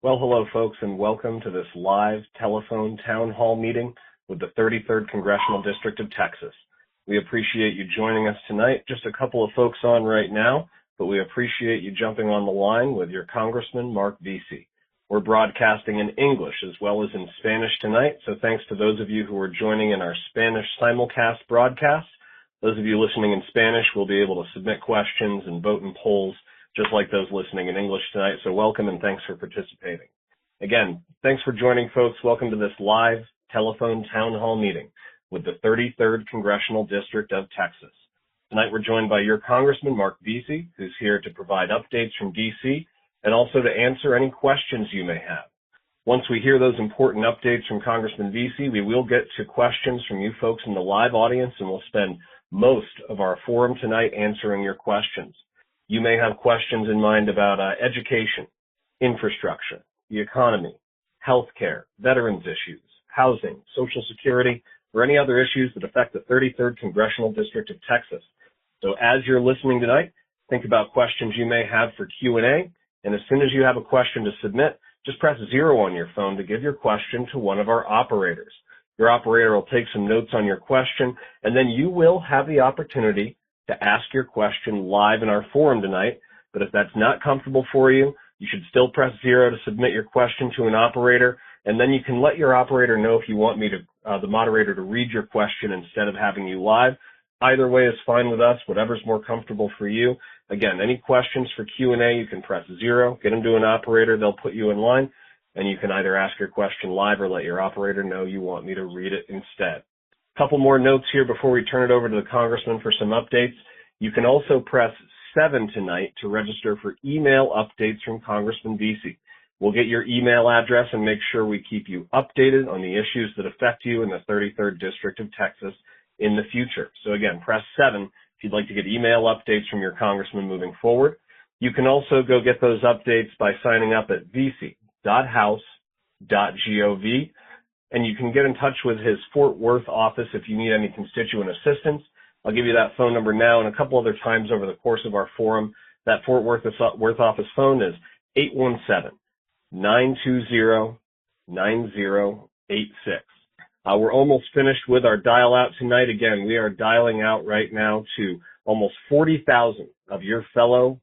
Well, hello, folks, and welcome to this live telephone town hall meeting with the 33rd Congressional District of Texas. We appreciate you joining us tonight. Just a couple of folks on right now, but we appreciate you jumping on the line with your Congressman Marc Veasey. We're broadcasting in English as well as in Spanish tonight, so thanks to those of you who are joining in our Spanish simulcast broadcast. Those of you listening in Spanish will be able to submit questions and vote in polls just like those listening in English tonight. So welcome and thanks for participating. Again, thanks for joining, folks. Welcome to this live telephone town hall meeting with the 33rd Congressional District of Texas. Tonight we're joined by your Congressman Marc Veasey, who's here to provide updates from D.C. and also to answer any questions you may have. Once we hear those important updates from Congressman Veasey, we will get to questions from you folks in the live audience, and we'll spend most of our forum tonight answering your questions. You may have questions in mind about education, infrastructure, the economy, healthcare, veterans issues, housing, Social Security, or any other issues that affect the 33rd Congressional District of Texas. So as you're listening tonight, think about questions you may have for Q&A, and as soon as you have a question to submit, just press 0 on your phone to give your question to one of our operators. Your operator will take some notes on your question, and then you will have the opportunity to ask your question live in our forum tonight. But if that's not comfortable for you, you should still press 0 to submit your question to an operator, and then you can let your operator know if you want me to, the moderator, to read your question instead of having you live. Either way is fine with us, whatever's more comfortable for you. Again, any questions for Q&A, you can press 0, get them to an operator, they'll put you in line, and you can either ask your question live or let your operator know you want me to read it instead. Couple more notes here before we turn it over to the Congressman for some updates. You can also press 7 tonight to register for email updates from Congressman Veasey. We'll get your email address and make sure we keep you updated on the issues that affect you in the 33rd District of Texas in the future. So again, press 7 if you'd like to get email updates from your Congressman moving forward. You can also go get those updates by signing up at veasey.house.gov. And you can get in touch with his Fort Worth office if you need any constituent assistance. I'll give you that phone number now and a couple other times over the course of our forum. That Fort Worth office phone is 817-920-9086. We're almost finished with our dial out tonight. Again, we are dialing out right now to almost 40,000 of your fellow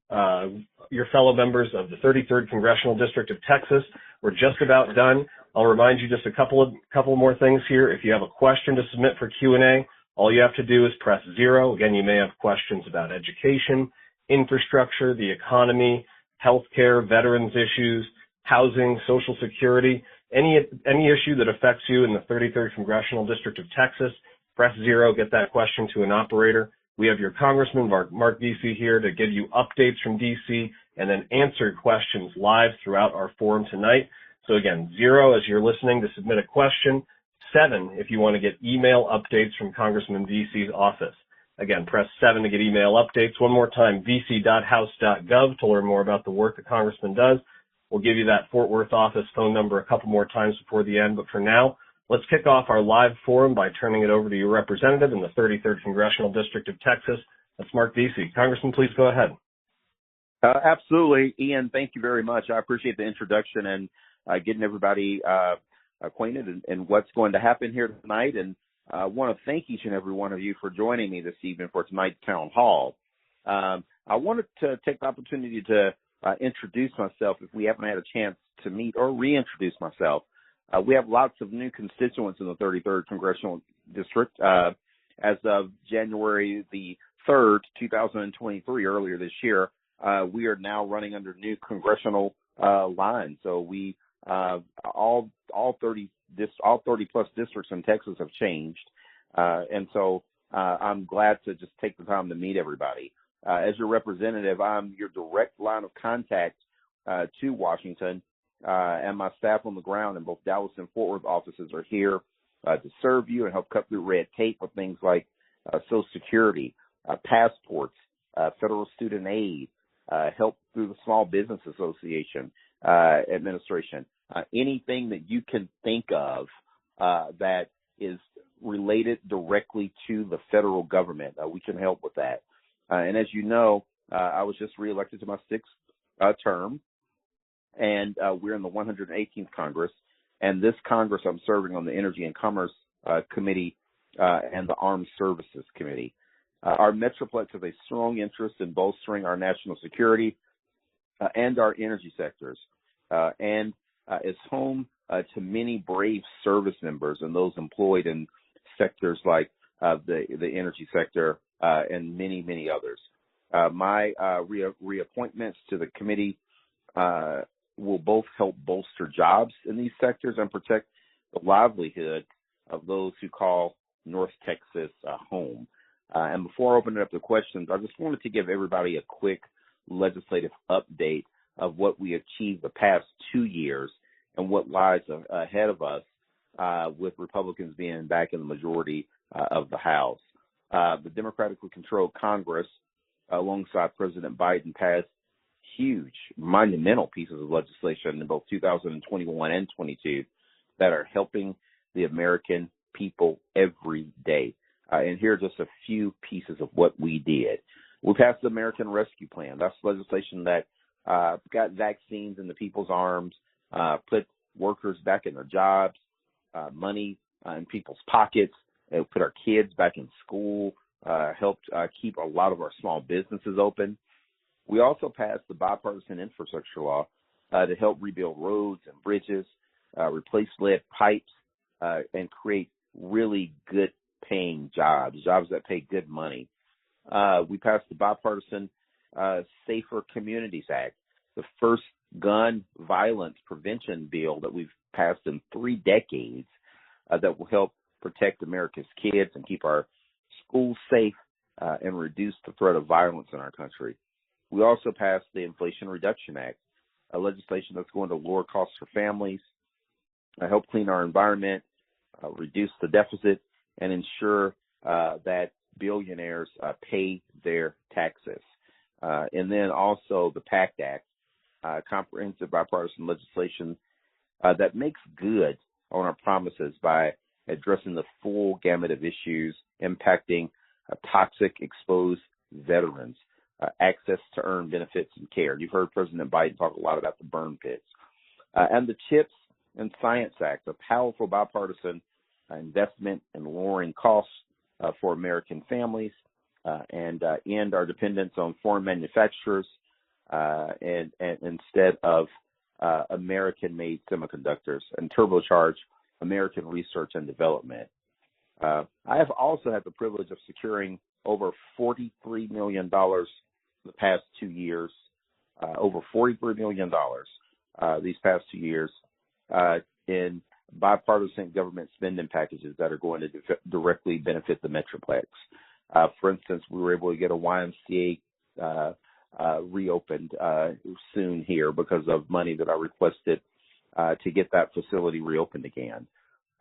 members of the 33rd Congressional District of Texas. We're just about done. I'll remind you just a couple more things here. If you have a question to submit for Q&A, all you have to do is press 0. Again, you may have questions about education, infrastructure, the economy, healthcare, veterans issues, housing, Social Security, any issue that affects you in the 33rd Congressional District of Texas. Press 0, get that question to an operator. We have your Congressman Marc Veasey here to give you updates from D.C. and then answer questions live throughout our forum tonight. So again, 0 as you're listening to submit a question, 7 if you want to get email updates from Congressman Veasey's office. Again, press 7 to get email updates. One more time, veasey.house.gov to learn more about the work the Congressman does. We'll give you that Fort Worth office phone number a couple more times before the end, but for now, let's kick off our live forum by turning it over to your representative in the 33rd Congressional District of Texas. That's Marc Veasey. Congressman, please go ahead. Absolutely. Ian, thank you very much. I appreciate the introduction and getting everybody acquainted and what's going to happen here tonight. And I want to thank each and every one of you for joining me this evening for tonight's town hall. I wanted to take the opportunity to introduce myself if we haven't had a chance to meet, or reintroduce myself. We have lots of new constituents in the 33rd Congressional District. As of January the 3rd, 2023, earlier this year, we are now running under new congressional lines. So we all 30 plus districts in Texas have changed, and so I'm glad to just take the time to meet everybody. As your representative, I'm your direct line of contact to Washington, and my staff on the ground in both Dallas and Fort Worth offices are here to serve you and help cut through red tape with things like Social Security, passports, federal student aid, help through the Small Business Association administration, anything that you can think of that is related directly to the federal government. We can help with that. And as you know, I was just reelected to my 6th term. and we're in the 118th Congress. And this Congress, I'm serving on the Energy and Commerce Committee and the Armed Services Committee. Our Metroplex has a strong interest in bolstering our national security and our energy sectors, and is home to many brave service members and those employed in sectors like the energy sector and many, many others. My reappointments to the committee will both help bolster jobs in these sectors and protect the livelihood of those who call North Texas home. And before I open it up to questions, I just wanted to give everybody a quick legislative update of what we achieved the past 2 years and what lies ahead of us with Republicans being back in the majority of the House. The democratically controlled Congress, alongside President Biden, passed huge, monumental pieces of legislation in both 2021 and 22 that are helping the American people every day. And here are just a few pieces of what we did. We passed the American Rescue Plan. That's legislation that got vaccines into people's arms, put workers back in their jobs, money in people's pockets, put our kids back in school, helped keep a lot of our small businesses open. We also passed the bipartisan infrastructure law to help rebuild roads and bridges, replace lead pipes, and create really good paying jobs that pay good money. We passed the bipartisan Safer Communities Act, the first gun violence prevention bill that we've passed in 3 decades that will help protect America's kids and keep our schools safe and reduce the threat of violence in our country. We also passed the Inflation Reduction Act, a legislation that's going to lower costs for families, help clean our environment, reduce the deficit, and ensure that billionaires pay their taxes. And then also the PACT Act, comprehensive bipartisan legislation that makes good on our promises by addressing the full gamut of issues impacting toxic exposed veterans, access to earned benefits and care. You've heard President Biden talk a lot about the burn pits. And the CHIPS and Science Act, a powerful bipartisan investment in lowering costs for American families and end our dependence on foreign manufacturers and instead of American-made semiconductors, and turbocharge American research and development. I have also had the privilege of securing over $43 million the past 2 years, over $43 million these past 2 years in bipartisan government spending packages that are going to directly benefit the Metroplex. For instance, we were able to get a YMCA reopened soon here because of money that I requested to get that facility reopened again.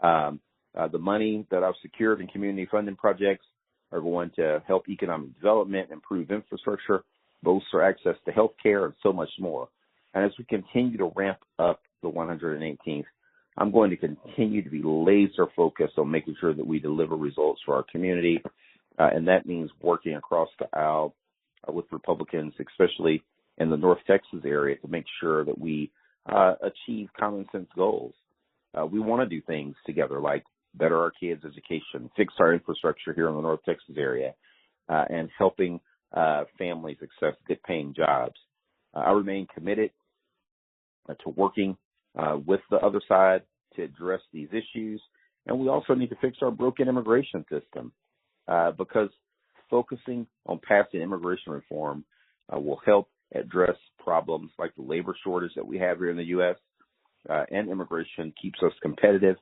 The money that I've secured in community funding projects are going to help economic development, improve infrastructure, bolster access to health care, and so much more. And as we continue to ramp up the 118th, I'm going to continue to be laser focused on making sure that we deliver results for our community. And that means working across the aisle with Republicans, especially in the North Texas area, to make sure that we achieve common sense goals. We want to do things together like better our kids' education, fix our infrastructure here in the North Texas area, and helping families access good paying jobs. I remain committed to working with the other side to address these issues. And we also need to fix our broken immigration system because focusing on passing immigration reform will help address problems like the labor shortage that we have here in the U.S. And immigration keeps us competitive,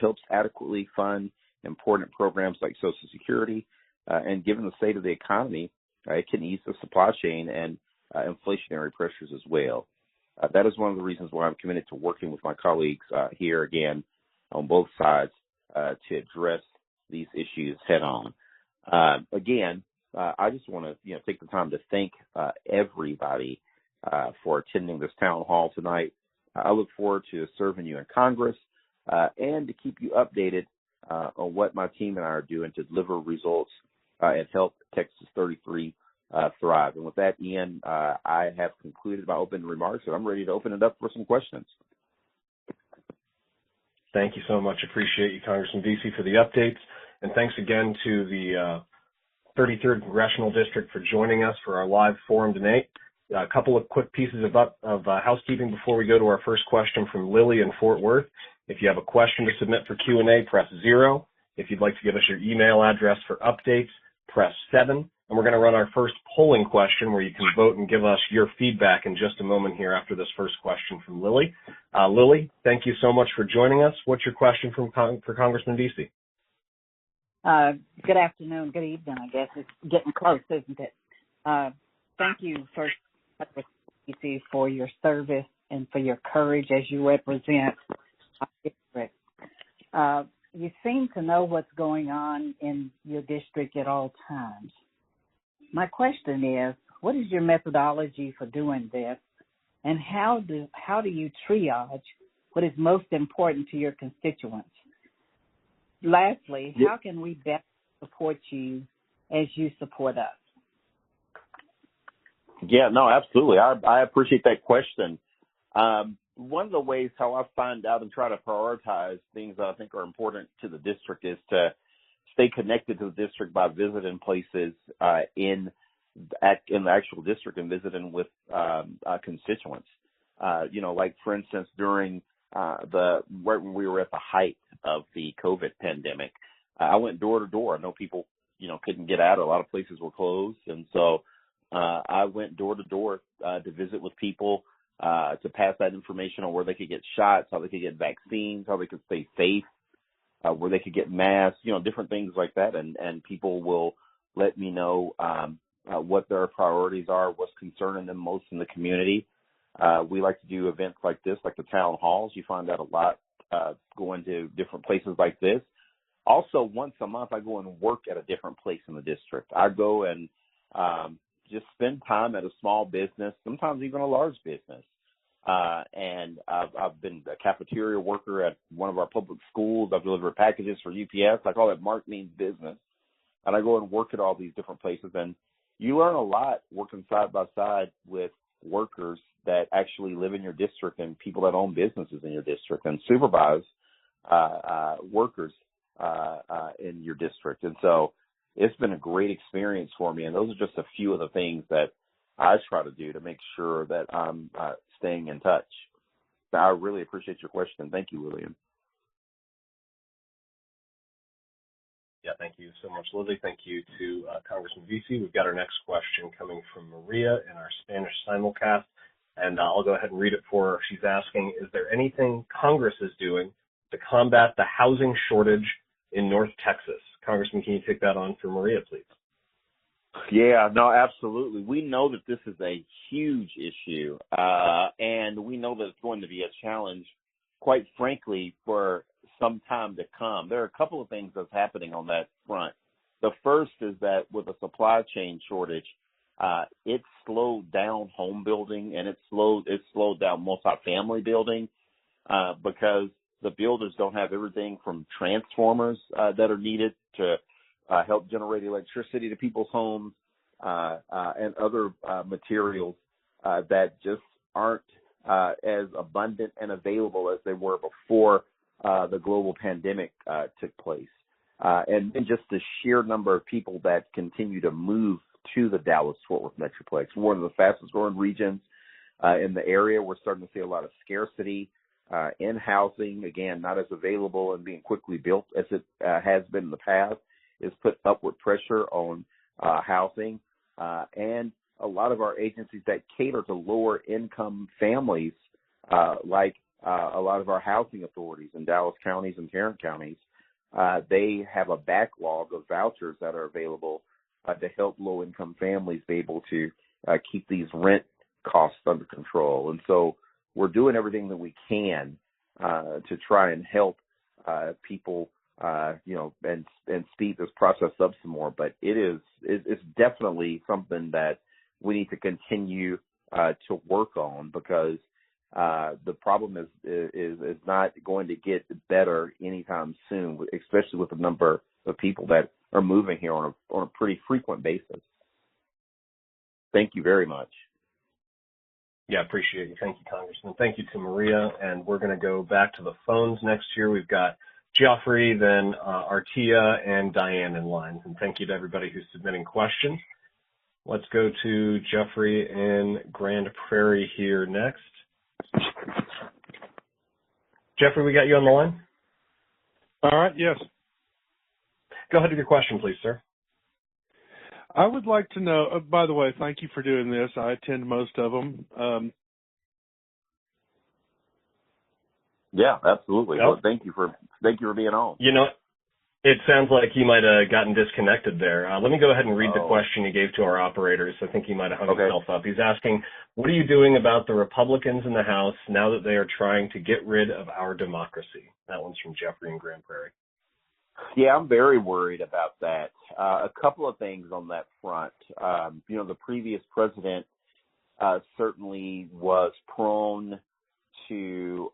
helps adequately fund important programs like Social Security, and given the state of the economy, it can ease the supply chain and inflationary pressures as well. That is one of the reasons why I'm committed to working with my colleagues here again on both sides to address these issues head on. Again, I just want to take the time to thank everybody for attending this town hall tonight. I look forward to serving you in Congress and to keep you updated on what my team and I are doing to deliver results and help Texas 33 thrive. And with that, Ian, I have concluded my opening remarks, and I'm ready to open it up for some questions. Thank you so much. Appreciate you, Congressman Veasey, for the updates. And thanks again to the 33rd Congressional District for joining us for our live forum tonight. A couple of quick pieces of housekeeping before we go to our first question from Lily in Fort Worth. If you have a question to submit for Q&A, press 0. If you'd like to give us your email address for updates, press 7. And we're going to run our first polling question where you can vote and give us your feedback in just a moment here after this first question from Lily. Lily, thank you so much for joining us. What's your question for Congressman Veasey? Good afternoon, good evening, I guess. It's getting close, isn't it? Thank you, First Veasey, for your service and for your courage as you represent our district. You seem to know what's going on in your district at all times. My question is, what is your methodology for doing this, and how do you triage what is most important to your constituents? Lastly, how can we best support you as you support us? Yeah, no, absolutely. I appreciate that question. One of the ways how I find out and try to prioritize things that I think are important to the district is to stay connected to the district by visiting places in the actual district and visiting with constituents. Like for instance, during when we were at the height of the COVID pandemic, I went door to door. I know people, couldn't get out. A lot of places were closed. And so I went door to door to visit with people, to pass that information on where they could get shots, how they could get vaccines, how they could stay safe, where they could get masks, different things like that. And people will let me know what their priorities are, what's concerning them most in the community. We like to do events like this, like the town halls. You find out a lot going to different places like this. Also, once a month, I go and work at a different place in the district. I go and just spend time at a small business, sometimes even a large business. And I've been a cafeteria worker at one of our public schools. I've delivered packages for UPS. I call it Mark Means Business. And I go and work at all these different places. And you learn a lot working side by side with workers that actually live in your district and people that own businesses in your district and supervise workers in your district. And so it's been a great experience for me. And those are just a few of the things that I try to do to make sure that I'm staying in touch. So I really appreciate your question. Thank you, William. Yeah, thank you so much, Lily. Thank you to Congressman Veasey. We've got our next question coming from Maria in our Spanish simulcast, and I'll go ahead and read it for her. She's asking, is there anything Congress is doing to combat the housing shortage in North Texas? Congressman, can you take that on for Maria, please? Yeah, no, absolutely. We know that this is a huge issue, and we know that it's going to be a challenge, quite frankly, for some time to come. There are a couple of things that's happening on that front. The first is that with a supply chain shortage, it slowed down home building and it slowed down multifamily building because the builders don't have everything from transformers that are needed to help generate electricity to people's homes and other materials that just aren't as abundant and available as they were before the global pandemic took place. And then just the sheer number of people that continue to move to the Dallas-Fort Worth Metroplex, one of the fastest growing regions in the area. We're starting to see a lot of scarcity in housing, again, not as available and being quickly built as it has been in the past. It's put upward pressure on housing. And a lot of our agencies that cater to lower income families, like a lot of our housing authorities in Dallas counties and Tarrant counties, they have a backlog of vouchers that are available to help low income families be able to keep these rent costs under control. And so we're doing everything that we can to try and help people, and speed this process up some more. But it's definitely something that we need to continue to work on, because the problem is not going to get better anytime soon, especially with the number of people that are moving here on a pretty frequent basis. Thank you very much. Yeah, appreciate you. Thank you, Congressman. Thank you to Maria. And we're going to go back to the phones next year. We've got Geoffrey, then Artia, and Diane in line. And thank you to everybody who's submitting questions. Let's go to Geoffrey in Grand Prairie here next. Geoffrey, we got you on the line? All right, yes. Go ahead with your question, please, sir. I would like to know, by the way, thank you for doing this. I attend most of them. Yeah, absolutely. Yep. Well, thank you for being on. You know, it sounds like he might have gotten disconnected there. Let me go ahead and read the question he gave to our operators. I think he might have hung himself up. He's asking, what are you doing about the Republicans in the House now that they are trying to get rid of our democracy? That one's from Geoffrey in Grand Prairie. Yeah, I'm very worried about that. A couple of things on that front. The previous president certainly was prone to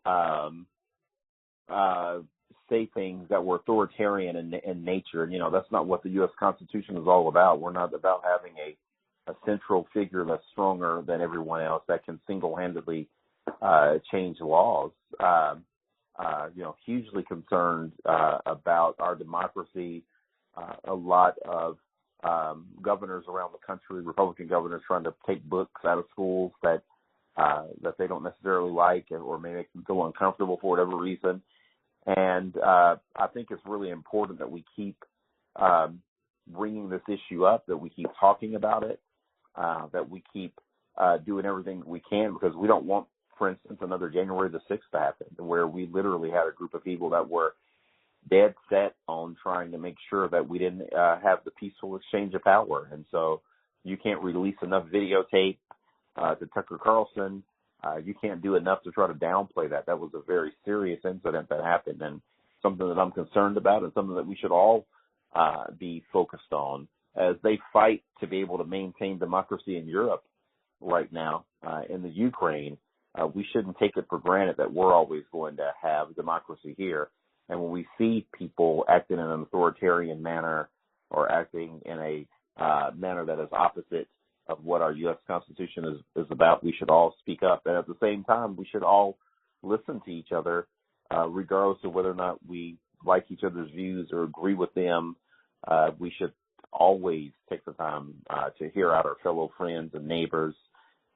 say things that were authoritarian in nature. And, that's not what the U.S. Constitution is all about. We're not about having a central figure that's stronger than everyone else that can single-handedly change laws. Hugely concerned about our democracy. A lot of governors around the country, Republican governors, trying to take books out of schools that they don't necessarily like or may make them feel uncomfortable for whatever reason. And I think it's really important that we keep bringing this issue up, that we keep talking about it, that we keep doing everything that we can, because we don't want, for instance, another January the 6th to happen, where we literally had a group of people that were dead set on trying to make sure that we didn't have the peaceful exchange of power. And so you can't release enough videotape to Tucker Carlson. You can't do enough to try to downplay that. That was a very serious incident that happened, and something that I'm concerned about, and something that we should all be focused on as they fight to be able to maintain democracy in Europe right now, in the Ukraine. We shouldn't take it for granted that we're always going to have democracy here. And when we see people acting in an authoritarian manner or acting in a manner that is opposite of what our U.S. Constitution is about, we should all speak up. And at the same time, we should all listen to each other, regardless of whether or not we like each other's views or agree with them. We should always take the time to hear out our fellow friends and neighbors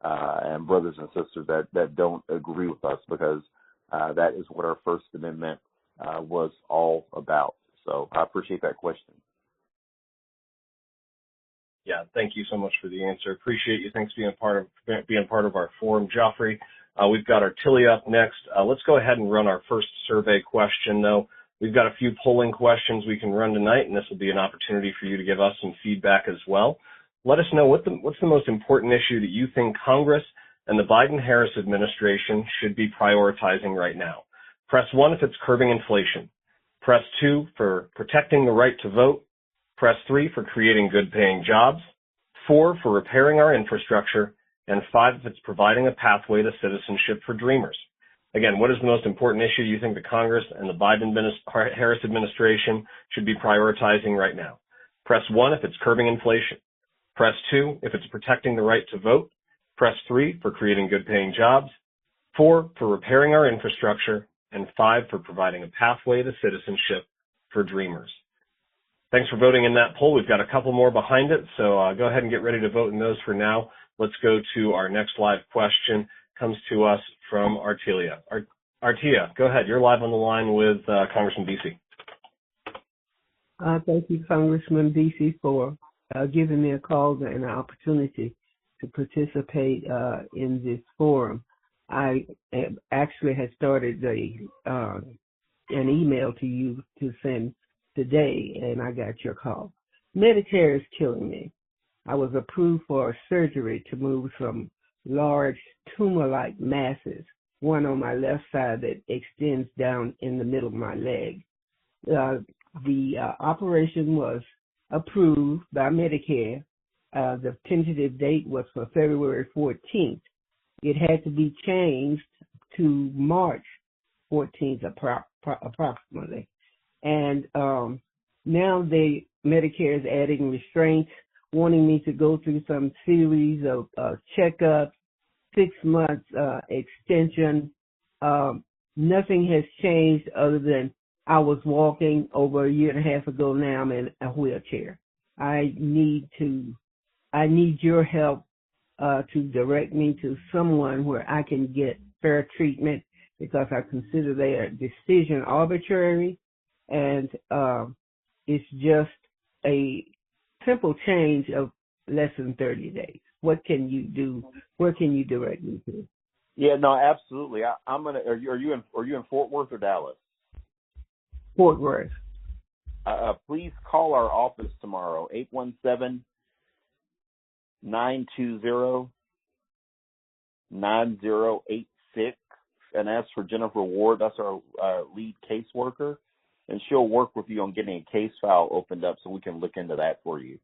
and brothers and sisters that don't agree with us, because that is what our First Amendment was all about. So I appreciate that question. Yeah, thank you so much for the answer. Appreciate you. Thanks for being part of our forum, Geoffrey. We've got Artilia up next. Let's go ahead and run our first survey question, though. We've got a few polling questions we can run tonight, and this will be an opportunity for you to give us some feedback as well. Let us know what's the most important issue that you think Congress and the Biden-Harris administration should be prioritizing right now. Press 1 if it's curbing inflation. Press 2 for protecting the right to vote. Press 3 for creating good-paying jobs. 4 for repairing our infrastructure. And 5 if it's providing a pathway to citizenship for dreamers. Again, what is the most important issue you think the Congress and the Biden-Harris administration should be prioritizing right now? Press 1 if it's curbing inflation. Press 2 if it's protecting the right to vote. Press 3 for creating good-paying jobs. 4 for repairing our infrastructure. And 5 for providing a pathway to citizenship for dreamers. Thanks for voting in that poll. We've got a couple more behind it, so go ahead and get ready to vote in those for now. Let's go to our next live question. Comes to us from Artilia. Artia, go ahead. You're live on the line with Congressman Veasey. Thank you, Congressman Veasey, for giving me a call and an opportunity to participate in this forum. I actually had started an email to you to send today, and I got your call. Medicare is killing me. I was approved for surgery to move some large tumor-like masses, one on my left side that extends down in the middle of my leg. The operation was approved by Medicare. The tentative date was for February 14th. It had to be changed to March 14th approximately. And now Medicare is adding restraints. wanting me to go through some series of checkups, 6 months extension. Nothing has changed other than I was walking over a year and a half ago. Now I'm in a wheelchair. I need your help to direct me to someone where I can get fair treatment, because I consider their decision arbitrary, and it's just a simple change of less than 30 days. What can you do? Where can you direct me to? Yeah, no, absolutely. I'm gonna. Are you in Fort Worth or Dallas? Fort Worth. Please call our office tomorrow, 817-920-9086, and ask for Jennifer Ward. That's our lead caseworker, and she'll work with you on getting a case file opened up so we can look into that for you.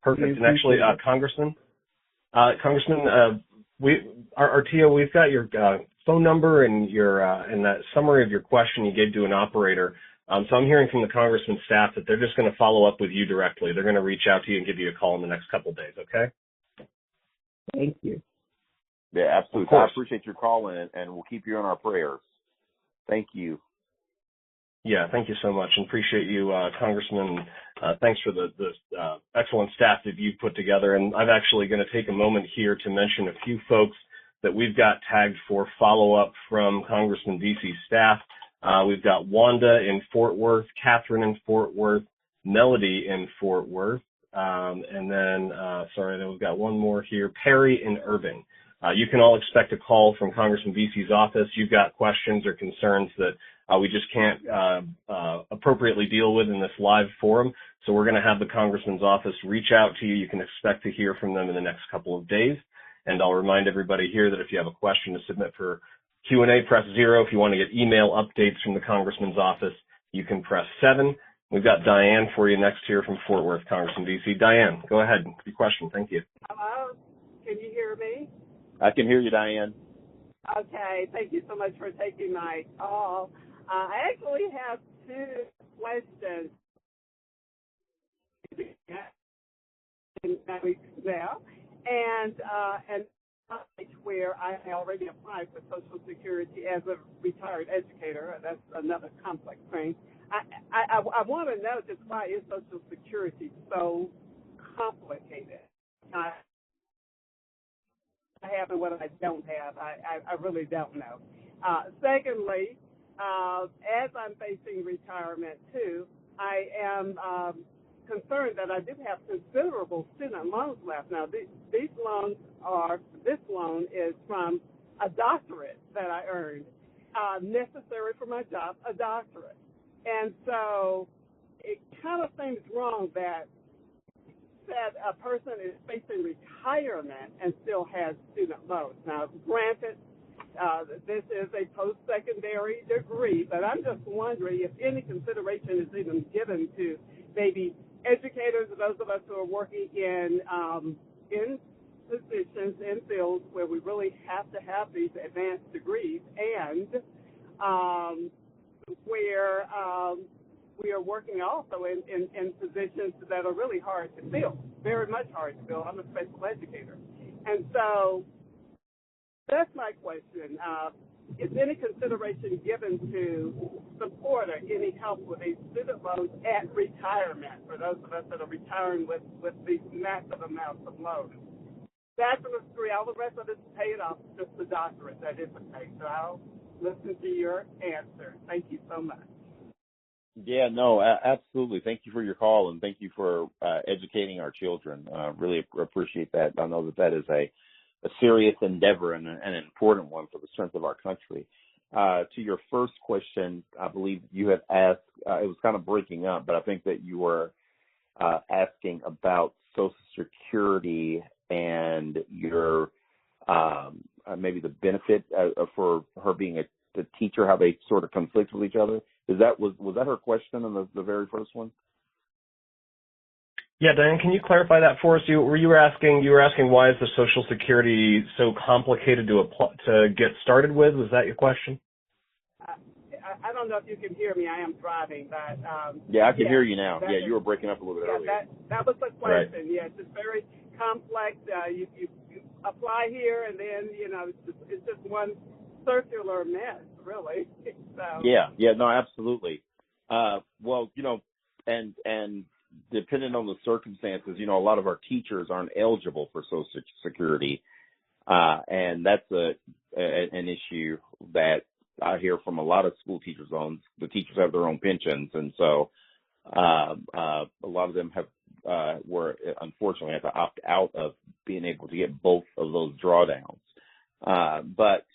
Perfect. And actually, Congressman, our TO, we've got your phone number and your and that summary of your question you gave to an operator. So I'm hearing from the Congressman's staff that they're just going to follow up with you directly. They're going to reach out to you and give you a call in the next couple of days. Okay? Thank you. Yeah, absolutely. I appreciate your call, and we'll keep you in our prayers. Thank you. Yeah, thank you so much, and appreciate you, Congressman. Thanks for the excellent staff that you've put together. And I'm actually going to take a moment here to mention a few folks that we've got tagged for follow-up from Congressman Veasey's staff. We've got Wanda in Fort Worth, Catherine in Fort Worth, Melody in Fort Worth, and then we've got one more here, Perry in Irving. You can all expect a call from Congressman Veasey's office. You've got questions or concerns that we just can't appropriately deal with in this live forum. So we're going to have the Congressman's office reach out to you. You can expect to hear from them in the next couple of days. And I'll remind everybody here that if you have a question to submit for Q&A, press 0. If you want to get email updates from the Congressman's office, you can press 7. We've got Diane for you next here from Fort Worth, Congressman Veasey. Diane, go ahead with your question. Thank you. Hello. Can you hear me? I can hear you, Diane. Okay. Thank you so much for taking my call. I actually have 2 questions now, and where I already applied for Social Security as a retired educator. That's another complex thing. I want to know just why is Social Security so complicated? I have and what I don't have. I really don't know. Secondly, as I'm facing retirement too, I am concerned that I do have considerable student loans left. Now, this loan is from a doctorate that I earned, necessary for my job, a doctorate. And so it kind of seems wrong that a person is facing retirement and still has student loans. Now, granted, this is a post-secondary degree, but I'm just wondering if any consideration is even given to maybe educators, those of us who are working in positions, in fields where we really have to have these advanced degrees, and where we are working also in positions that are really hard to fill, very much hard to fill. I'm a special educator. And so that's my question. Is any consideration given to support or any help with these student loans at retirement for those of us that are retiring with these massive amounts of loans? Bachelor's degree, all the rest of it is paid off, just the doctorate that isn't paid. So I'll listen to your answer. Thank you so much. Yeah, no, absolutely. Thank you for your call, and thank you for educating our children. Really appreciate that. I know that is a serious endeavor and an important one for the strength of our country. To your first question, I believe you had asked, it was kind of breaking up, but I think that you were asking about Social Security and your maybe the benefit for her being a teacher, how they sort of conflict with each other. Was that her question in the very first one? Yeah, Diane, can you clarify that for us? You were asking why is the Social Security so complicated to get started with? Was that your question? I don't know if you can hear me. I am driving, but yeah, I can hear you now. Yeah, you were breaking up a little bit earlier. That was the question. Right. Yes, it's very complex. You apply here, and then it's just one circular mess, really. So. Yeah, no, absolutely. Well, and depending on the circumstances, a lot of our teachers aren't eligible for Social Security, and that's an issue that I hear from a lot of school teachers on. The teachers have their own pensions, and so a lot of them were unfortunately have to opt out of being able to get both of those drawdowns. But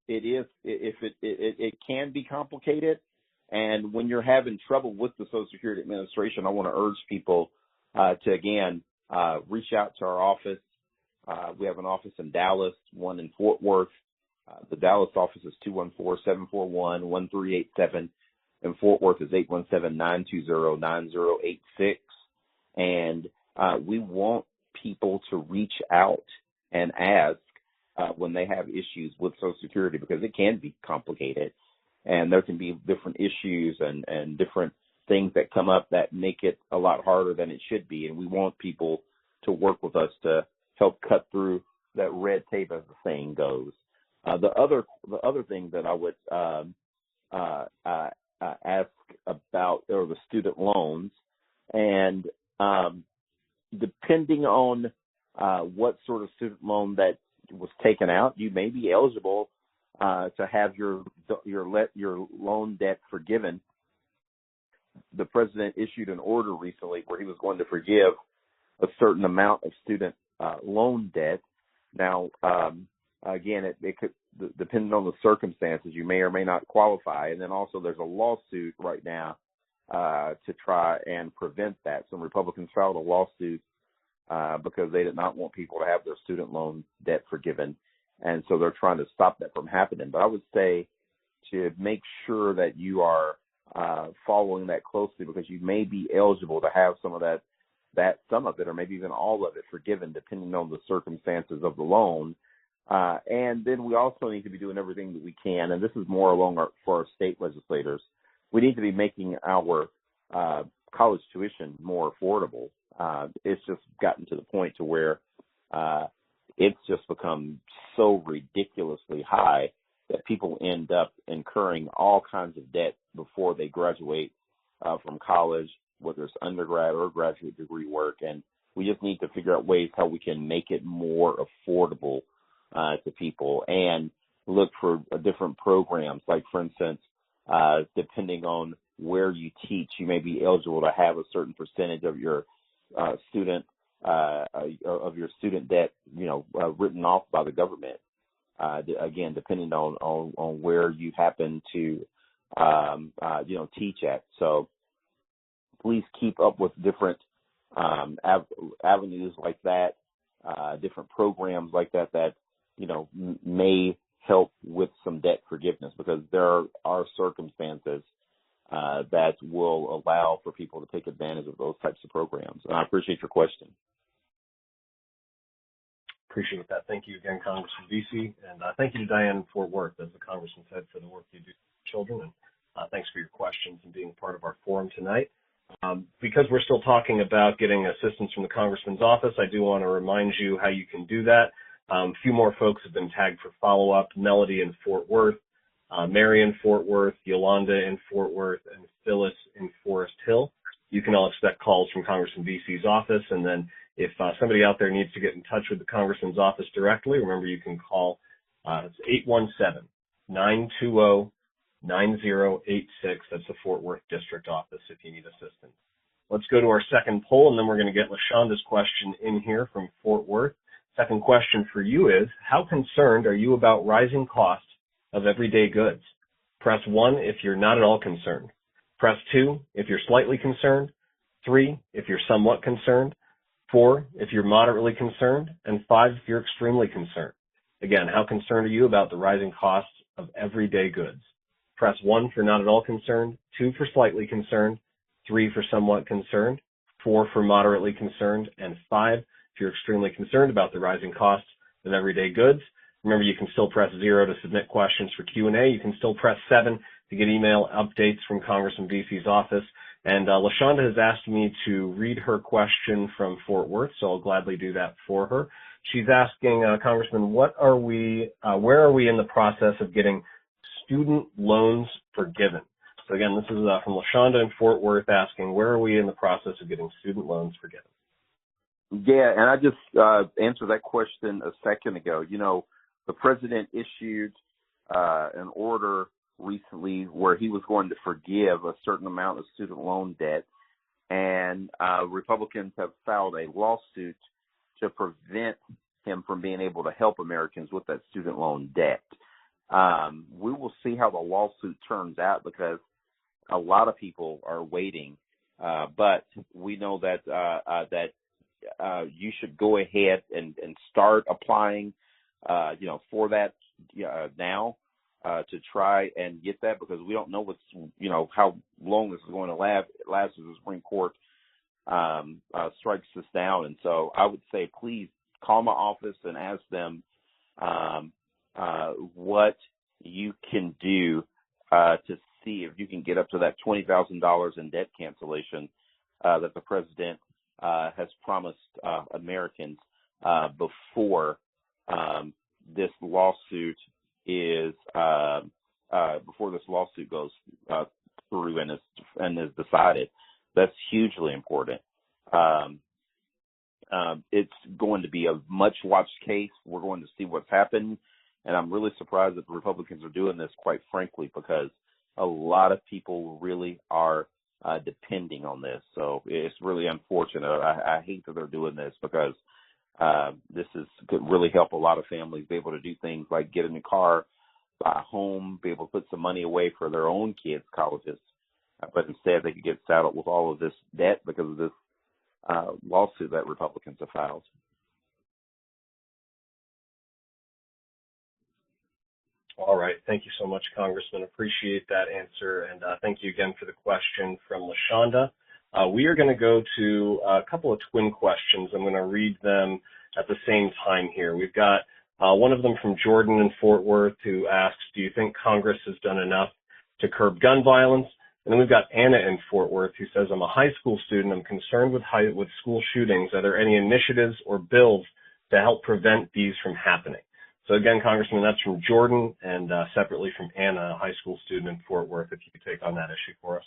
it can be complicated, and when you're having trouble with the Social Security Administration, I want to urge people to again reach out to our office. We have an office in Dallas, one in Fort Worth. The Dallas office is 214-741-1387, and Fort Worth is 817-920-9086. And we want people to reach out and ask when they have issues with Social Security, because it can be complicated, and there can be different issues and different things that come up that make it a lot harder than it should be. And we want people to work with us to help cut through that red tape, as the saying goes. The other thing that I would ask about are the student loans, and depending on what sort of student loan that was taken out, you may be eligible to have your loan debt forgiven. The president issued an order recently where he was going to forgive a certain amount of student loan debt. Now, again, it could, depending on the circumstances, you may or may not qualify. And then also there's a lawsuit right now to try and prevent that. Some Republicans filed a lawsuit because they did not want people to have their student loan debt forgiven. And so they're trying to stop that from happening. But I would say to make sure that you are following that closely, because you may be eligible to have some of some of it, or maybe even all of it forgiven, depending on the circumstances of the loan. And then we also need to be doing everything that we can, and this is more for our state legislators. We need to be making our college tuition more affordable. It's just gotten to the point to where it's just become so ridiculously high that people end up incurring all kinds of debt before they graduate from college, whether it's undergrad or graduate degree work. And we just need to figure out ways how we can make it more affordable to people, and look for different programs. Like, for instance, depending on where you teach, you may be eligible to have a certain percentage of your student debt, written off by the government. Again, depending on where you happen to, teach at. So please keep up with different avenues like that, different programs like that may help with some debt forgiveness, because there are circumstances that will allow for people to take advantage of those types of programs. And I appreciate your question. Appreciate that. Thank you again, Congressman Veasey. And thank you to Diane in Fort Worth, as the Congressman said, for the work you do for children. And thanks for your questions and being part of our forum tonight. Because we're still talking about getting assistance from the Congressman's office, I do want to remind you how you can do that. A few more folks have been tagged for follow-up: Melody in Fort Worth, Mary in Fort Worth, Yolanda in Fort Worth, and Phyllis in Forest Hill. You can all expect calls from Congressman Veasey's office, and then if somebody out there needs to get in touch with the Congressman's office directly, remember you can call. It's 817-920-9086. That's the Fort Worth District Office if you need assistance. Let's go to our second poll, and then we're going to get LaShonda's question in here from Fort Worth. Second question for you is, how concerned are you about rising costs of everyday goods? Press 1 if you're not at all concerned. Press 2 if you're slightly concerned. 3 if you're somewhat concerned. 4 if you're moderately concerned. And 5 if you're extremely concerned. Again, how concerned are you about the rising costs of everyday goods? Press 1 for not at all concerned, 2 for slightly concerned, 3 for somewhat concerned, 4 for moderately concerned, and 5 if you're extremely concerned about the rising costs of everyday goods. Remember, you can still press 0 to submit questions for Q&A. You can still press 7 to get email updates from Congressman Veasey's office. And LaShonda has asked me to read her question from Fort Worth, so I'll gladly do that for her. She's asking, Congressman, where are we in the process of getting student loans forgiven? So again, this is from LaShonda in Fort Worth asking, where are we in the process of getting student loans forgiven? Yeah, and I just answered that question a second ago. You know, the president issued an order recently where he was going to forgive a certain amount of student loan debt, and Republicans have filed a lawsuit to prevent him from being able to help Americans with that student loan debt. We will see how the lawsuit turns out because a lot of people are waiting, but we know that you should go ahead and start applying, for that now to try and get that, because we don't know how long this is going to last as the Supreme Court strikes this down. And so I would say, please call my office and ask them what you can do to see if you can get up to that $20,000 in debt cancellation that the president has promised Americans before this lawsuit goes through and is decided. That's hugely important. It's going to be a much watched case. We're going to see what's happened, and I'm really surprised that the Republicans are doing this, quite frankly, because a lot of people really are depending on this. So it's really unfortunate. I hate that they're doing this because could really help a lot of families be able to do things like get a new car, buy a home, be able to put some money away for their own kids' colleges. But instead they could get saddled with all of this debt because of this lawsuit that Republicans have filed. All right. Thank you so much, Congressman. Appreciate that answer. And thank you again for the question from LaShonda. We are going to go to a couple of twin questions. I'm going to read them at the same time here. We've got one of them from Jordan in Fort Worth who asks, do you think Congress has done enough to curb gun violence? And then we've got Anna in Fort Worth who says, I'm a high school student. I'm concerned with school shootings. Are there any initiatives or bills to help prevent these from happening? So again, Congressman, that's from Jordan, and separately from Anna, a high school student in Fort Worth, if you could take on that issue for us.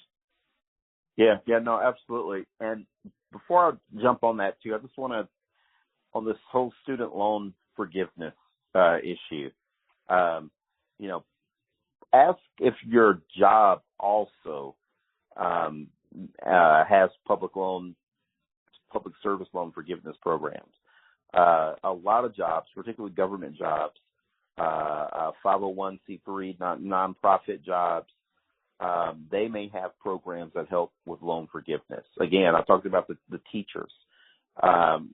Yeah, no, absolutely. And before I jump on that too, I just want to, on this whole student loan forgiveness issue, ask if your job also has public service loan forgiveness programs. A lot of jobs, particularly government jobs, 501c3 nonprofit jobs, they may have programs that help with loan forgiveness. Again, I talked about the teachers.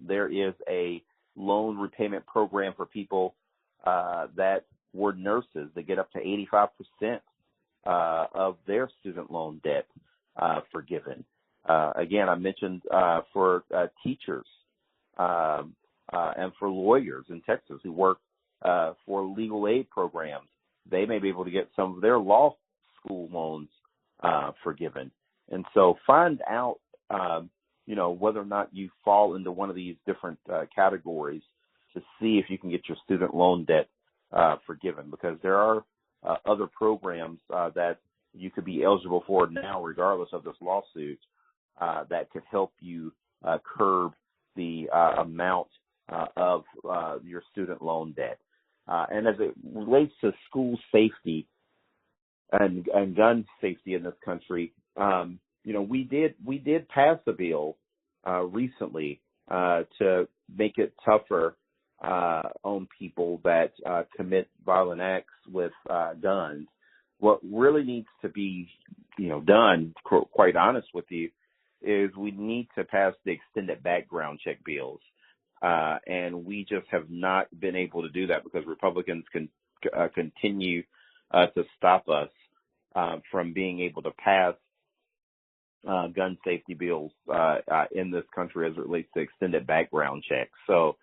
There is a loan repayment program for people that were nurses that get up to 85% of their student loan debt forgiven. Again, I mentioned for teachers and for lawyers in Texas who work for legal aid programs, they may be able to get some of their law school loans forgiven. And so find out, whether or not you fall into one of these different categories to see if you can get your student loan debt forgiven, because there are other programs that you could be eligible for now, regardless of this lawsuit, that could help you curb the amount of your student loan debt. And as it relates to school safety and gun safety in this country, we did pass a bill recently to make it tougher on people that commit violent acts with guns. What really needs to be, done, quite honest with you, is we need to pass the extended background check bills. And we just have not been able to do that because Republicans can continue to stop us from being able to pass gun safety bills in this country as it relates to extended background checks. So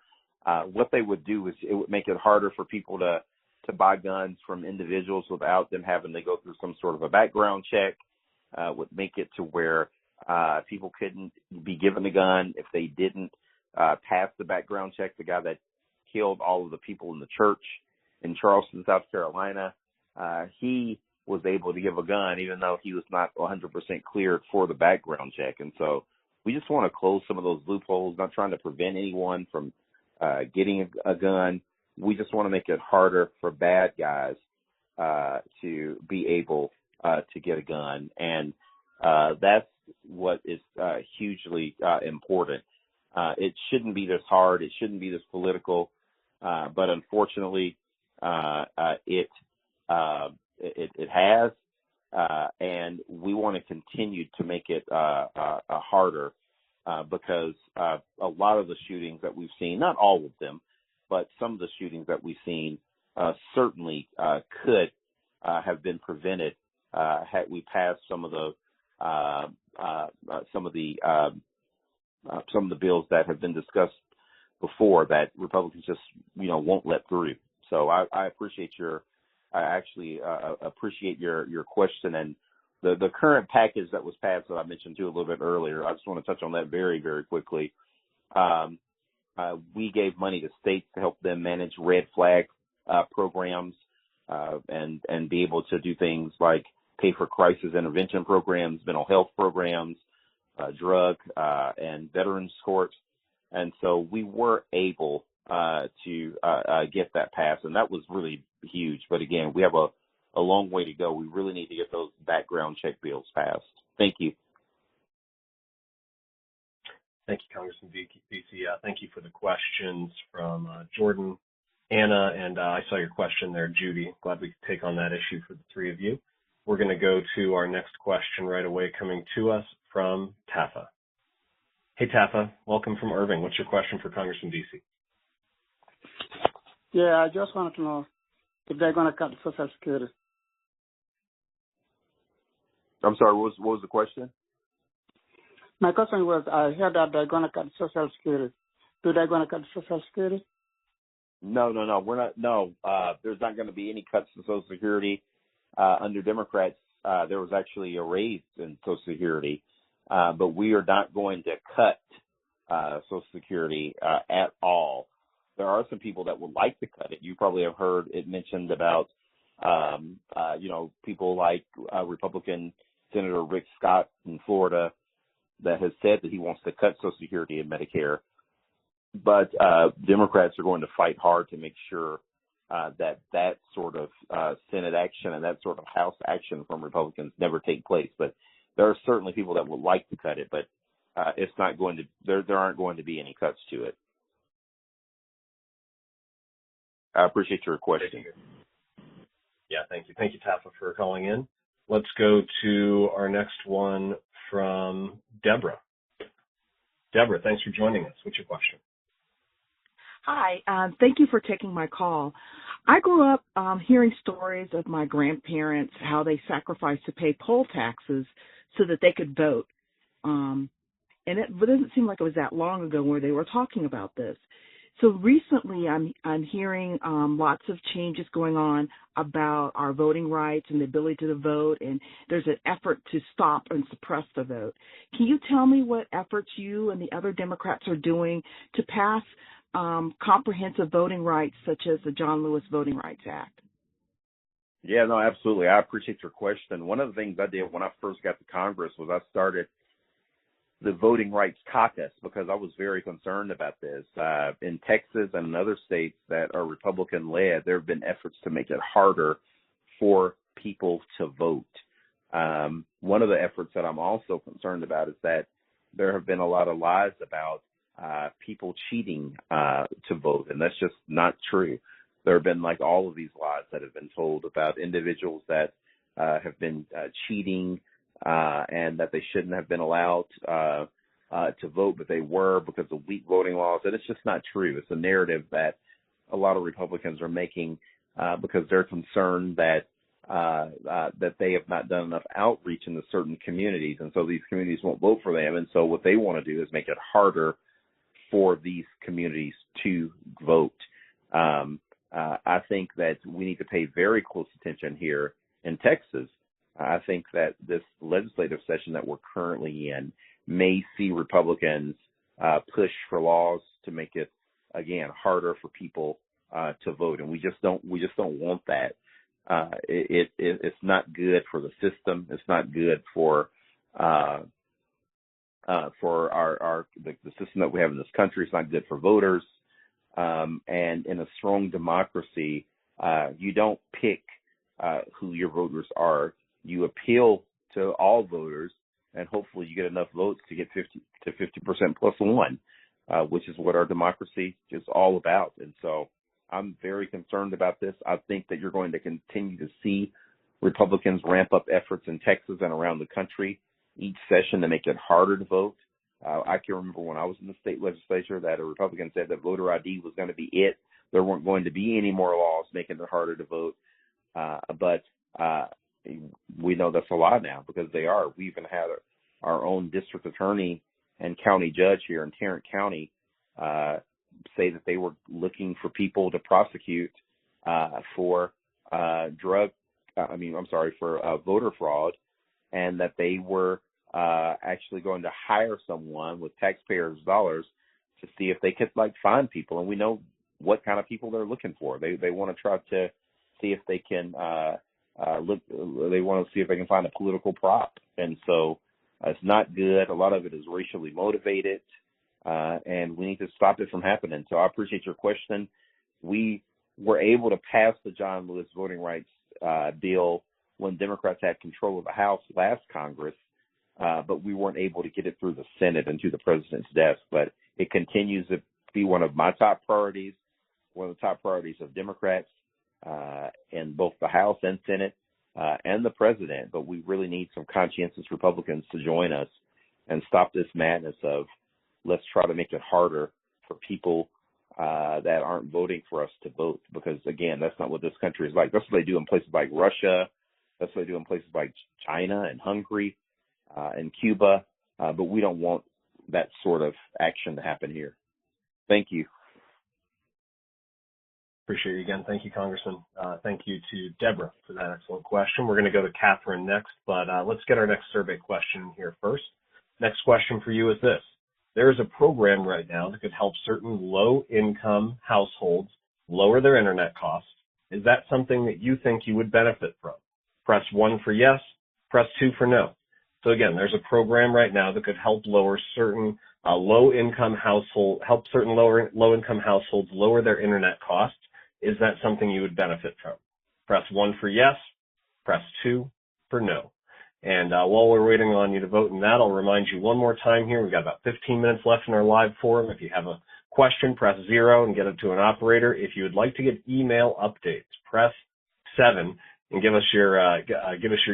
what they would do is it would make it harder for people to buy guns from individuals without them having to go through some sort of a background check. Would make it to where people couldn't be given a gun if they didn't pass the background check. The guy that killed all of the people in the church in Charleston, South Carolina, he was able to give a gun even though he was not 100% cleared for the background check. And so we just want to close some of those loopholes, not trying to prevent anyone from getting a gun. We just want to make it harder for bad guys to be able to get a gun. And that's what is hugely important. It shouldn't be this hard. It shouldn't be this political. But unfortunately, it has. And we want to continue to make it harder because a lot of the shootings that we've seen, not all of them, but some of the shootings that we've seen certainly could have been prevented had we passed some of the bills that have been discussed before that Republicans just won't let through. So I appreciate appreciate your question, and the current package that was passed that I mentioned to a little bit earlier. I just want to touch on that very, very quickly. We gave money to states to help them manage red flag programs and be able to do things like pay for crisis intervention programs, mental health programs, drug and veterans courts. And so we were able to get that passed, and that was really huge. But again, we have a long way to go. We really need to get those background check bills passed. Thank you. Thank you, Congressman Veasey. Thank you for the questions from Jordan, Anna, and I saw your question there, Judy. Glad we could take on that issue for the three of you. We're going to go to our next question right away, coming to us from Taffa. Hey, Taffa, welcome from Irving. What's your question for Congressman Veasey? Yeah, I just wanted to know if they're going to cut Social Security. I'm sorry, what was the question? My question was, I heard that they're going to cut Social Security. Do they going to cut Social Security? No, we're not. No, there's not going to be any cuts to Social Security. Under Democrats, there was actually a raise in Social Security, but we are not going to cut Social Security at all. There are some people that would like to cut it. You probably have heard it mentioned about, people like Republican Senator Rick Scott in Florida that has said that he wants to cut Social Security and Medicare. But Democrats are going to fight hard to make sure that sort of Senate action and that sort of House action from Republicans never take place. But there are certainly people that would like to cut it, but it's not going to. There aren't going to be any cuts to it. I appreciate your question. Yeah, thank you. Thank you, Taffa, for calling in. Let's go to our next one from Deborah. Deborah, thanks for joining us. What's your question? Hi, thank you for taking my call. I grew up hearing stories of my grandparents, how they sacrificed to pay poll taxes so that they could vote. And it doesn't seem like it was that long ago where they were talking about this. So recently I'm hearing lots of changes going on about our voting rights and the ability to vote, and there's an effort to stop and suppress the vote. Can you tell me what efforts you and the other Democrats are doing to pass comprehensive voting rights such as the John Lewis Voting Rights Act? Yeah, no, absolutely. I appreciate your question. One of the things I did when I first got to Congress was I started the Voting Rights Caucus because I was very concerned about this. In Texas and in other states that are Republican-led, there have been efforts to make it harder for people to vote. One of the efforts that I'm also concerned about is that there have been a lot of lies about people cheating to vote, and that's just not true. There have been like all of these lies that have been told about individuals that have been cheating and that they shouldn't have been allowed to vote, but they were because of weak voting laws. And it's just not true. It's a narrative that a lot of Republicans are making because they're concerned that they have not done enough outreach into certain communities, and so these communities won't vote for them. And so what they want to do is make it harder for these communities to vote. I think that we need to pay very close attention here in Texas. I think that this legislative session that we're currently in may see Republicans push for laws to make it, again, harder for people to vote, and we just don't want that. It's not good for the system. It's not good for the system that we have in this country. It's not good for voters. And in a strong democracy, you don't pick who your voters are. You appeal to all voters, and hopefully you get enough votes to get 50% plus one, which is what our democracy is all about. And so I'm very concerned about this. I think that you're going to continue to see Republicans ramp up efforts in Texas and around the country each session to make it harder to vote. I can remember when I was in the state legislature that a Republican said that voter ID was going to be it. There weren't going to be any more laws making it harder to vote. But we know that's a lie now because they are. We even had our own district attorney and county judge here in Tarrant County say that they were looking for people to prosecute for voter fraud, and that they were actually going to hire someone with taxpayers' dollars to see if they could find people. And we know what kind of people they're looking for. They want to try to see if they can they want to see if they can find a political prop. And so it's not good. A lot of it is racially motivated, and we need to stop it from happening. So I appreciate your question. We were able to pass the John Lewis voting rights bill when Democrats had control of the House last Congress, but we weren't able to get it through the Senate and to the president's desk. But it continues to be one of my top priorities, one of the top priorities of Democrats in both the House and Senate and the president. But we really need some conscientious Republicans to join us and stop this madness of let's try to make it harder for people that aren't voting for us to vote. Because, again, that's not what this country is like. That's what they do in places like Russia. That's what they do in places like China and Hungary and Cuba. But we don't want that sort of action to happen here. Thank you. Appreciate you again. Thank you, Congressman. Thank you to Deborah for that excellent question. We're going to go to Catherine next, but let's get our next survey question here first. Next question for you is this. There is a program right now that could help certain low-income households lower their internet costs. Is that something that you think you would benefit from? Press 1 for yes, press 2 for no. So again, there's a program right now that could help lower certain low-income households lower their internet costs. Is that something you would benefit from? Press 1 for yes, press 2 for no. And while we're waiting on you to vote in that, I'll remind you one more time here. We've got about 15 minutes left in our live forum. If you have a question, press 0 and get it to an operator. If you would like to get email updates, press 7 and give us your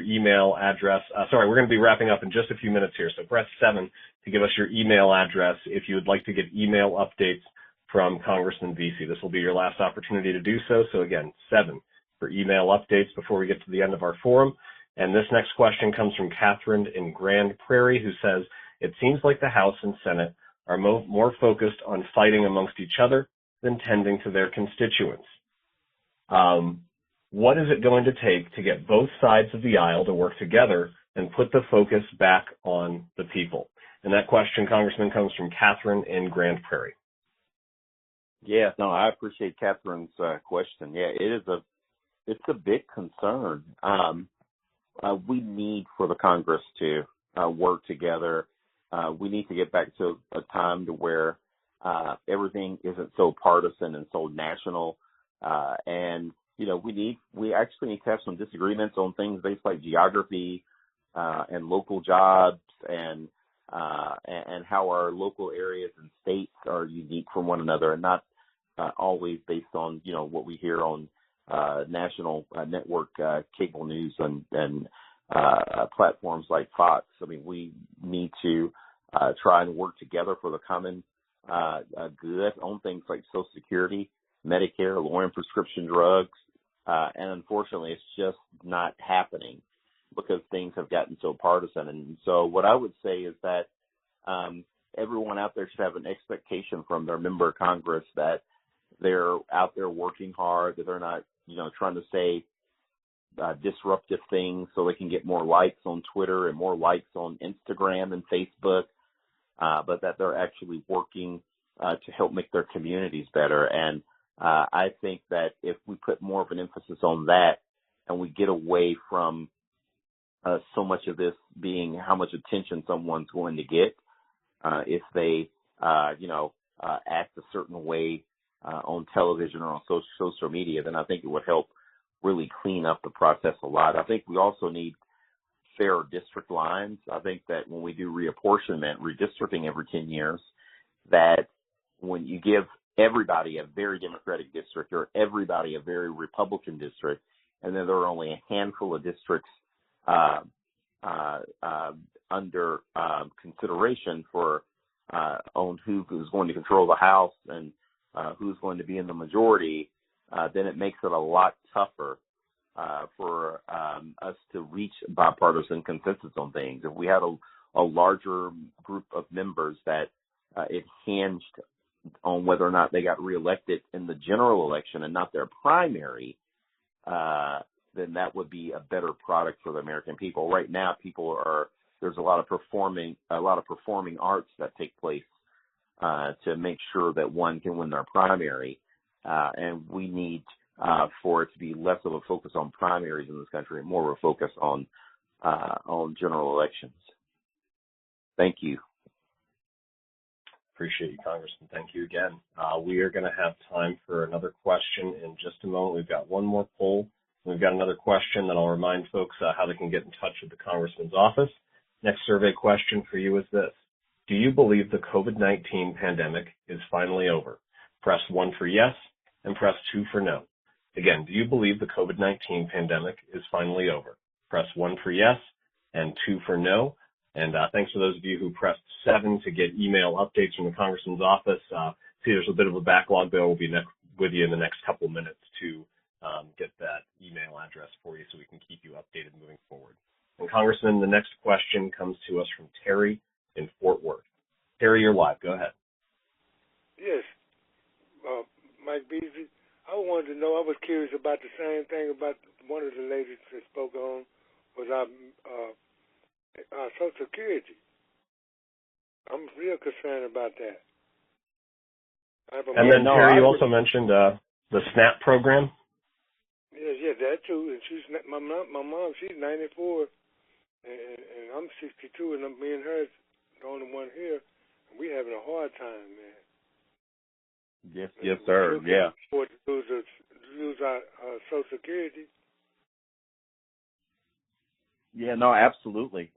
email address. Sorry, we're going to be wrapping up in just a few minutes here, so press 7 to give us your email address if you would like to get email updates from Congressman Veasey. This will be your last opportunity to do so. So again, 7 for email updates before we get to the end of our forum. And this next question comes from Catherine in Grand Prairie, who says, it seems like the House and Senate are more focused on fighting amongst each other than tending to their constituents. What is it going to take to get both sides of the aisle to work together and put the focus back on the people? And that question, Congressman, comes from Catherine in Grand Prairie. Yeah, no, I appreciate Catherine's question. Yeah, it's a big concern. We need for the Congress to work together. We need to get back to a time to where everything isn't so partisan and so national. And we actually need to have some disagreements on things based like geography and local jobs and how our local areas and states are unique from one another, and not always based on what we hear on national network cable news and platforms like Fox. I mean, we need to try and work together for the common good on things like Social Security, Medicare, lowering prescription drugs, and unfortunately, it's just not happening because things have gotten so partisan. And so what I would say is that everyone out there should have an expectation from their member of Congress that they're out there working hard, that they're not, trying to say disruptive things so they can get more likes on Twitter and more likes on Instagram and Facebook, but that they're actually working to help make their communities better. And I think that if we put more of an emphasis on that and we get away from so much of this being how much attention someone's going to get if they, act a certain way on television or on social media, then I think it would help really clean up the process a lot. I think we also need fair district lines. I think that when we do reapportionment, redistricting every 10 years, that when you give everybody a very Democratic district or everybody a very Republican district, and then there are only a handful of districts under consideration for on who is going to control the House and who's going to be in the majority, then it makes it a lot tougher for us to reach bipartisan consensus on things. If we had a larger group of members that it hinged on whether or not they got reelected in the general election and not their primary, then that would be a better product for the American people. Right now, there's a lot of performing arts that take place to make sure that one can win their primary, and we need for it to be less of a focus on primaries in this country and more of a focus on general elections. Thank you. Appreciate you, Congressman. Thank you again. We are going to have time for another question in just a moment. We've got one more poll. We've got another question that I'll remind folks how they can get in touch with the Congressman's office. Next survey question for you is this. Do you believe the COVID-19 pandemic is finally over? Press 1 for yes and press 2 for no. Again, do you believe the COVID-19 pandemic is finally over? Press 1 for yes and 2 for no. And thanks to those of you who pressed 7 to get email updates from the Congressman's office. See, there's a bit of a backlog there. We'll be with you in the next couple minutes to get that email address for you so we can keep you updated moving forward. And Congressman, the next question comes to us from Terry in Fort Worth. Terry, you're live. Go ahead. Yes. Mike Veasey, I wanted to know, I was curious about the same thing about one of the ladies that spoke on was our Social Security. I'm real concerned about that. And then, Terry, you also mentioned the SNAP program. Yeah, that too. And my mom, she's 94, and I'm 62, and me and her the only one here. And we having a hard time, man. Yes, sir. Yeah. To lose our Social Security. Yeah, no, absolutely.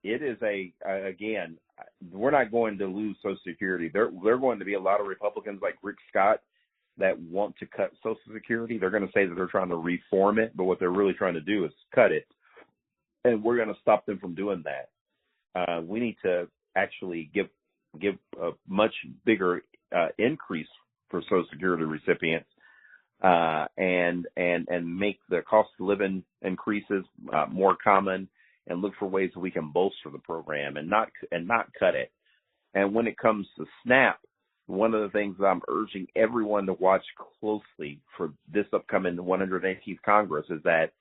It is again, we're not going to lose Social Security. There are going to be a lot of Republicans like Rick Scott that want to cut Social Security. They're going to say that they're trying to reform it, but what they're really trying to do is cut it. And we're going to stop them from doing that. We need to actually give a much bigger increase for Social Security recipients and make the cost of living increases more common, and look for ways that we can bolster the program and not cut it. And when it comes to SNAP, one of the things that I'm urging everyone to watch closely for this upcoming 118th Congress is that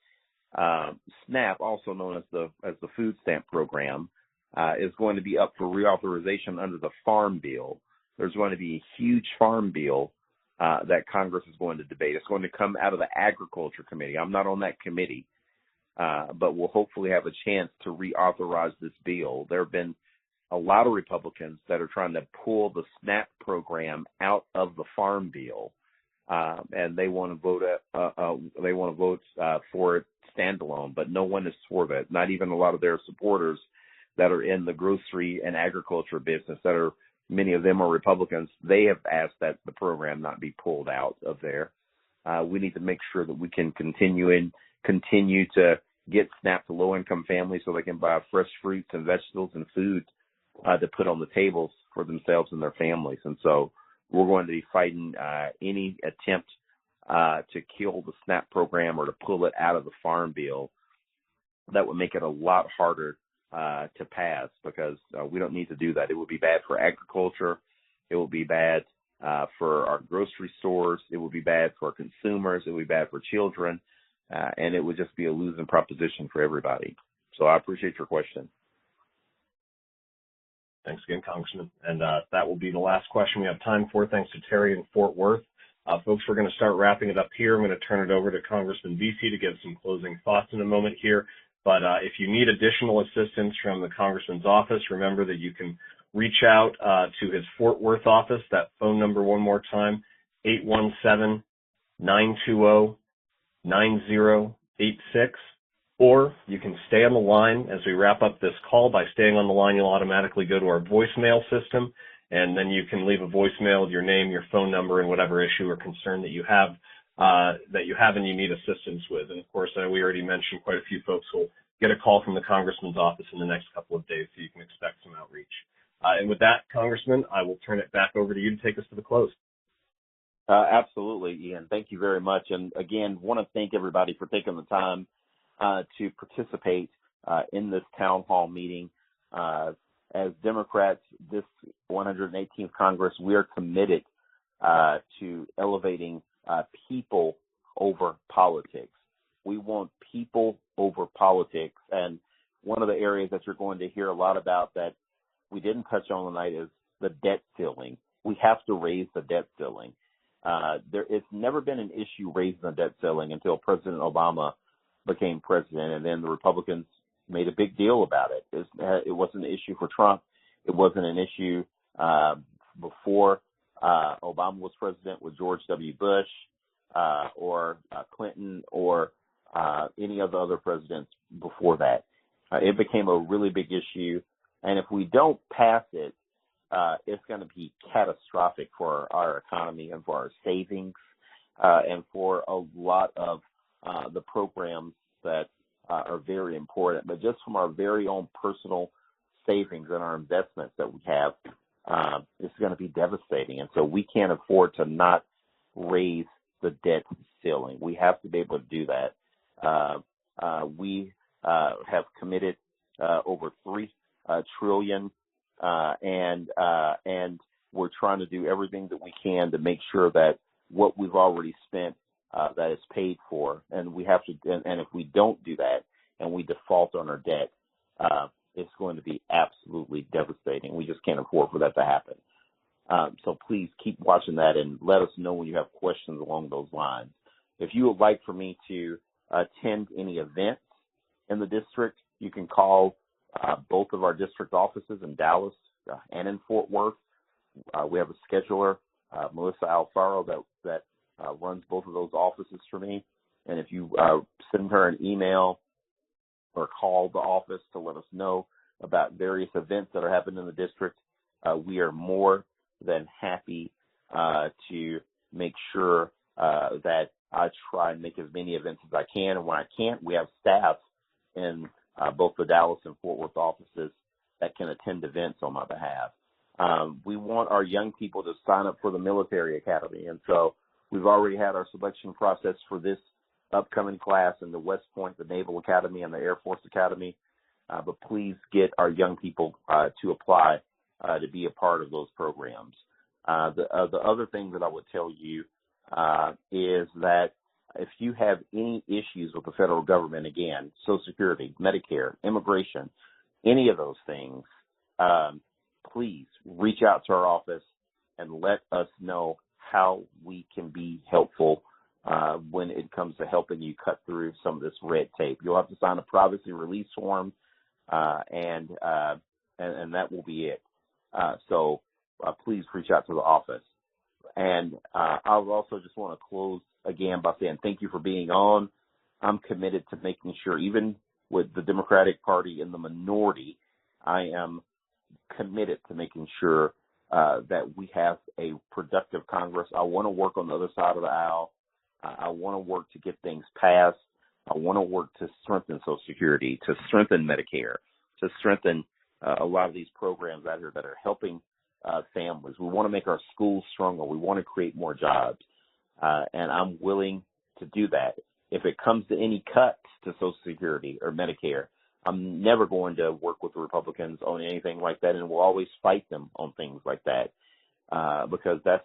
SNAP, also known as the food stamp program, is going to be up for reauthorization under the Farm Bill. There's going to be a huge Farm Bill that Congress is going to debate. It's going to come out of the Agriculture Committee. I'm not on that committee, but we'll hopefully have a chance to reauthorize this bill. There have been a lot of Republicans that are trying to pull the SNAP program out of the Farm Bill, and they want to vote for it standalone. But no one is for that. Not even a lot of their supporters that are in the grocery and agriculture business. Many of them are Republicans. They have asked that the program not be pulled out of there. We need to make sure that we can continue to get SNAP to low-income families so they can buy fresh fruits and vegetables and food to put on the tables for themselves and their families. And so we're going to be fighting any attempt to kill the SNAP program or to pull it out of the Farm Bill. That would make it a lot harder to pass, because we don't need to do that. It would be bad for agriculture. It would be bad for our grocery stores. It would be bad for consumers. It would be bad for children. And it would just be a losing proposition for everybody. So I appreciate your question. Thanks again, Congressman. And that will be the last question we have time for. Thanks to Terry in Fort Worth. Folks, we're going to start wrapping it up here. I'm going to turn it over to Congressman Veasey to give some closing thoughts in a moment here. But if you need additional assistance from the Congressman's office, remember that you can reach out to his Fort Worth office. That phone number one more time, 817-920-9086. Or you can stay on the line as we wrap up this call. By staying on the line, you'll automatically go to our voicemail system, and then you can leave a voicemail with your name, your phone number, and whatever issue or concern that you have and you need assistance with. And, of course, we already mentioned quite a few folks will get a call from the Congressman's office in the next couple of days, so you can expect some outreach. And with that, Congressman, I will turn it back over to you to take us to the close. Absolutely, Ian. Thank you very much. And, again, want to thank everybody for taking the time to participate in this town hall meeting. As Democrats, this 118th Congress, we are committed to elevating people over politics. We want people over politics. And one of the areas that you're going to hear a lot about that we didn't touch on tonight is the debt ceiling. We have to raise the debt ceiling. It's never been an issue raising the debt ceiling until President Obama became president, and then the Republicans made a big deal about it. It wasn't an issue for Trump. It wasn't an issue before Obama was president with George W. Bush or Clinton or any of the other presidents before that. It became a really big issue, and if we don't pass it, it's going to be catastrophic for our economy and for our savings and for a lot of the programs that are very important. But just from our very own personal savings and our investments that we have, it's going to be devastating. And so we can't afford to not raise the debt ceiling. We have to be able to do that. We have committed over $3 trillion, and we're trying to do everything that we can to make sure that what we've already spent that is paid for, and we have to. And if we don't do that, and we default on our debt, it's going to be absolutely devastating. We just can't afford for that to happen. So please keep watching that and let us know when you have questions along those lines. If you would like for me to attend any events in the district, you can call both of our district offices in Dallas and in Fort Worth. We have a scheduler, Melissa Alfaro, that runs both of those offices for me. And if you send her an email or call the office to let us know about various events that are happening in the district, we are more than happy to make sure that I try and make as many events as I can. And when I can't, we have staff in both the Dallas and Fort Worth offices that can attend events on my behalf. We want our young people to sign up for the military academy. And so we've already had our selection process for this upcoming class in the West Point, the Naval Academy, and the Air Force Academy. But please get our young people to apply to be a part of those programs. The other thing that I would tell you is that if you have any issues with the federal government, again, Social Security, Medicare, immigration, any of those things, please reach out to our office and let us know how we can be helpful when it comes to helping you cut through some of this red tape. You'll have to sign a privacy release form, and that will be it. So please reach out to the office. And I would also just want to close again by saying thank you for being on. I'm committed to making sure, even with the Democratic Party in the minority, I am committed to making sure that we have a productive Congress. I want to work on the other side of the aisle. I want to work to get things passed. I want to work to strengthen Social Security, to strengthen Medicare, to strengthen a lot of these programs out here that are helping families. We want to make our schools stronger. We want to create more jobs. And I'm willing to do that. If it comes to any cuts to Social Security or Medicare, I'm never going to work with the Republicans on anything like that, and we'll always fight them on things like that because that's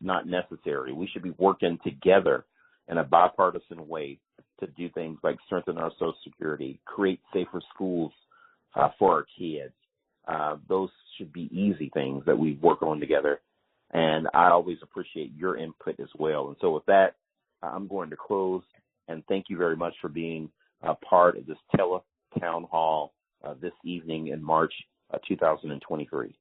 not necessary. We should be working together in a bipartisan way to do things like strengthen our Social Security, create safer schools for our kids. Those should be easy things that we work on together, and I always appreciate your input as well. And so with that, I'm going to close, and thank you very much for being a part of this town hall this evening in March 2023.